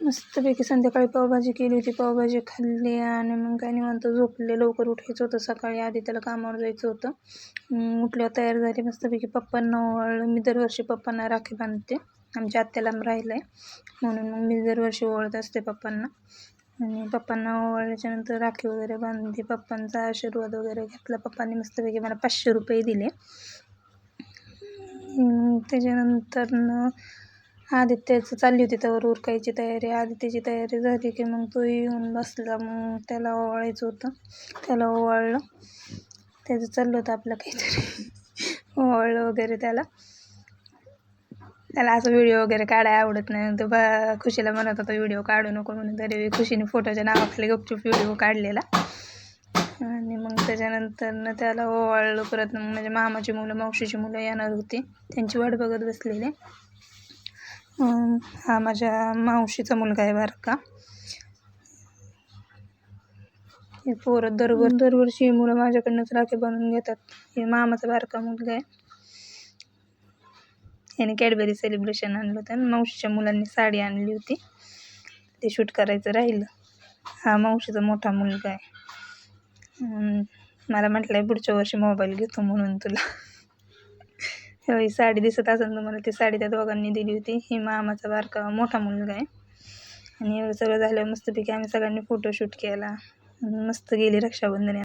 मस्तपैकी संध्याकाळी पावभाजी केली होती, पावभाजी खाल्ली आणि मग काय निवांत झोपले. लवकर उठायचं होतं सकाळी, आधी त्याला कामावर जायचं होतं. उठल्यावर तयार झाली मस्तपैकी. पप्पांना ओवाळलं. मी दरवर्षी पप्पांना राखी बांधते, आमच्या आत्याला राहिलं आहे म्हणून मग मी दरवर्षी ओवाळत असते पप्पांना. आणि पप्पांना ओवाळल्याच्यानंतर राखी वगैरे बांधली, पप्पांचा आशीर्वाद वगैरे घेतला. पप्पांनी मस्तपैकी मला 500 रुपये दिले. त्याच्यानंतर आदित्याचं चालली होती त्यावर उरकायची तयारी. आदित्याची तयारी झाली की मग तो येऊन बसला. मग त्याला ओवाळायचं होतं, त्याला ओवाळलं. त्याचं चाललं होतं आपलं काहीतरी ओवाळलं वगैरे त्याला असं व्हिडिओ वगैरे काढायला आवडत नाही. तो खुशीला म्हणत होता व्हिडिओ काढू नको म्हणून, तरी खुशीने फोटोच्या नावाखाली गपचूप व्हिडिओ काढलेला. आणि मग त्याच्यानंतर त्याला ओवाळलं. परत मग म्हणजे मामाची मुलं मावशीची मुलं येणार होती, त्यांची वाट बघत बसलेले. हा माझ्या मावशीचा मुलगा आहे बरं का. हे पोरं दरवर्षी मुलं माझ्याकडनंच राखी बांधून घेतात. हे मामाचा बारका मुलगा आहे. याने कॅडबरी सेलिब्रेशन आणलं होतं आणि मावशीच्या मुलांनी साडी आणली होती, ते शूट करायचं राहिलं. हा मावशीचा मोठा मुलगा आहे. मला म्हटलंय पुढच्या वर्षी मोबाईल घेतो म्हणून तुला. ही साडी दिसत असेल तुम्हाला, ती साडी त्या दोघांनी दिली होती. ही मामाचा बारका मोठा मुलगा आहे. आणि एवढं सगळं झालं मस्तपैकी आम्ही सगळ्यांनी फोटोशूट केला. मस्त गेली रक्षाबंधन.